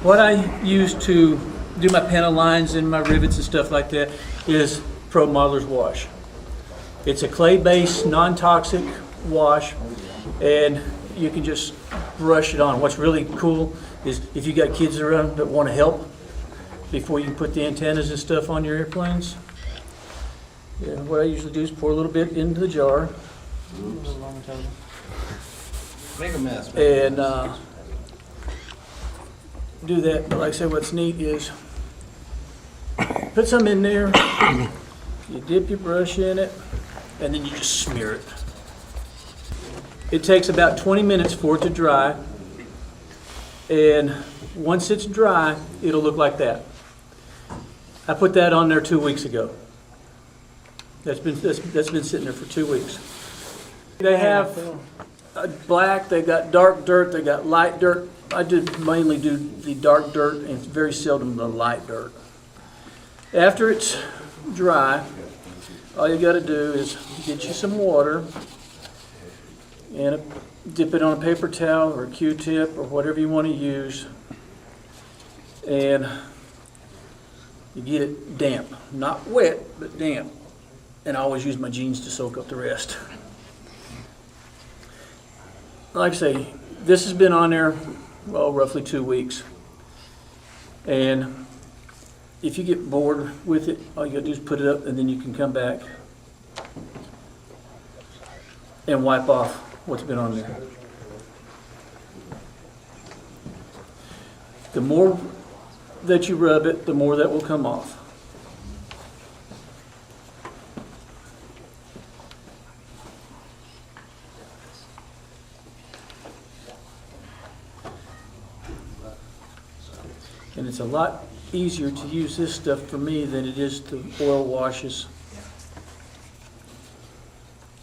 What I use to do my panel lines and my rivets and stuff like that is Pro Modeler's Wash. It's a clay-based, non-toxic wash, and you can just brush it on. What's really cool is if you got kids around that want to help before you put the antennas and stuff on your airplanes. Yeah, what I usually do is pour a little bit into the jar. Make a mess. And do that. But like I said, what's neat is put some in there, you dip your brush in it, and then you just smear it. It takes about 20 minutes for it to dry, and once it's dry, it'll look like that. I put that on there 2 weeks ago. That's been sitting there for 2 weeks. They have black, they got dark dirt, they got light dirt. I mainly do the dark dirt, and it's very seldom the light dirt. After it's dry, all you got to do is get you some water and dip it on a paper towel or a Q-tip or whatever you want to use, and you get it damp. Not wet, but damp. And I always use my jeans to soak up the rest. Like I say, this has been on there, well, roughly 2 weeks. And if you get bored with it, all you gotta do is put it up, and then you can come back and wipe off what's been on there. The more that you rub it, the more that will come off. And it's a lot easier to use this stuff for me than it is the oil washes.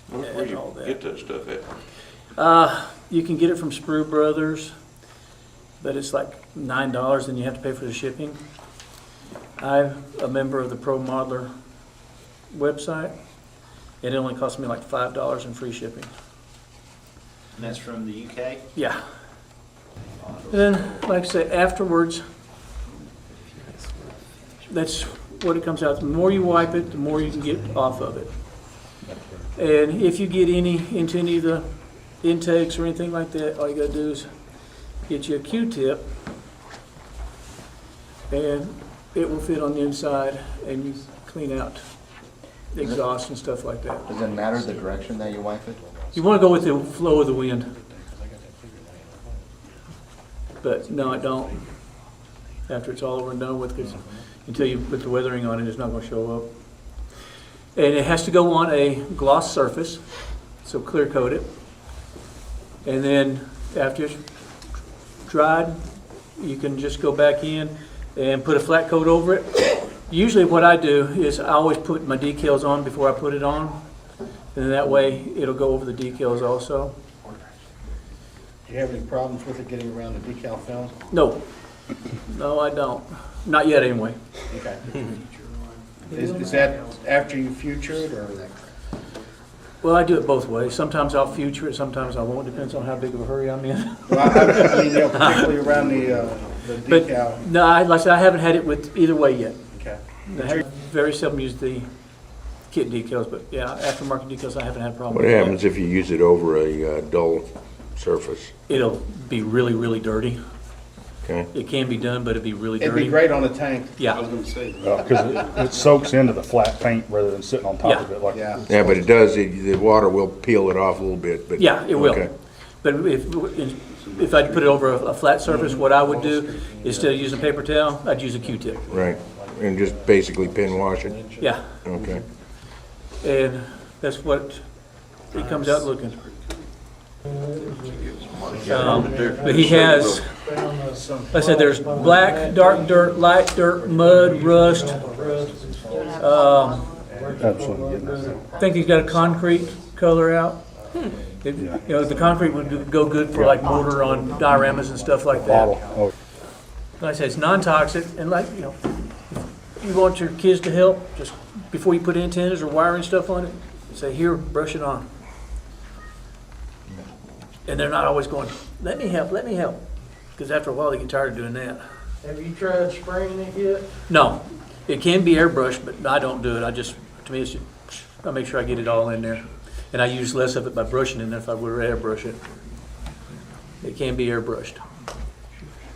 Where do you get that stuff at? You can get it from Sprue Brothers, but it's like $9 and you have to pay for the shipping. I'm a member of the Pro Modeler website, and it only cost me like $5 in free shipping. And that's from the UK? Yeah. And then, like I say, afterwards, that's what it comes out. The more you wipe it, the more you can get off of it. And if you get into any of the intakes or anything like that, all you gotta do is get you a Q-tip, and it will fit on the inside, and you clean out the exhaust and stuff like that. Does it matter the direction that you wipe it? You want to go with the flow of the wind, but no, I don't. After it's all over and done with, because until you put the weathering on it, it's not going to show up. And it has to go on a gloss surface, so clear coat it. And then after it's dried, you can just go back in and put a flat coat over it. Usually what I do is I always put my decals on before I put it on, and that way it'll go over the decals also. Do you have any problems with it getting around the decal film? No, no, I don't. Not yet, anyway. Okay. Is that after you future it, or? Well, I do it both ways. Sometimes I'll future it, sometimes I won't. Depends on how big of a hurry I'm in. Well, I mean, particularly around the But decal. no, like I said, I haven't had it with either way yet. Okay. I have very seldom used the kit decals, but yeah, aftermarket decals I haven't had a problem What with. happens if you use it over a dull surface? It'll be really, really dirty. Okay. It can be done, but it'd be really It'd dirty. be great on a tank. Yeah, Because it soaks into the flat paint rather than sitting on top of it like. Yeah. Yeah, but it does, the water will peel it off a little bit, but. yeah, it will. Okay. But if I put it over a flat surface, what I would do, instead of using a paper towel, I'd use a Q-tip. Right, and just basically pin wash it? Yeah, Okay. and that's what it comes out looking. But he has, like I said, there's black, dark dirt, light dirt, mud, rust. Absolutely. I think he's got a concrete color out. The concrete would go good for like mortar on dioramas and stuff like that. Bottle. Oh, Like I said, it's non-toxic, and like, you want your kids to help, just before you put antennas or wiring stuff on it, say, here, brush it on. And they're not always going, let me help, because after a while they get tired of doing that. Have you tried spraying it yet? No. It can be airbrushed, but I don't do it. I just, to me, I make sure I get it all in there. And I use less of it by brushing it than if I were to airbrush it. It can be airbrushed.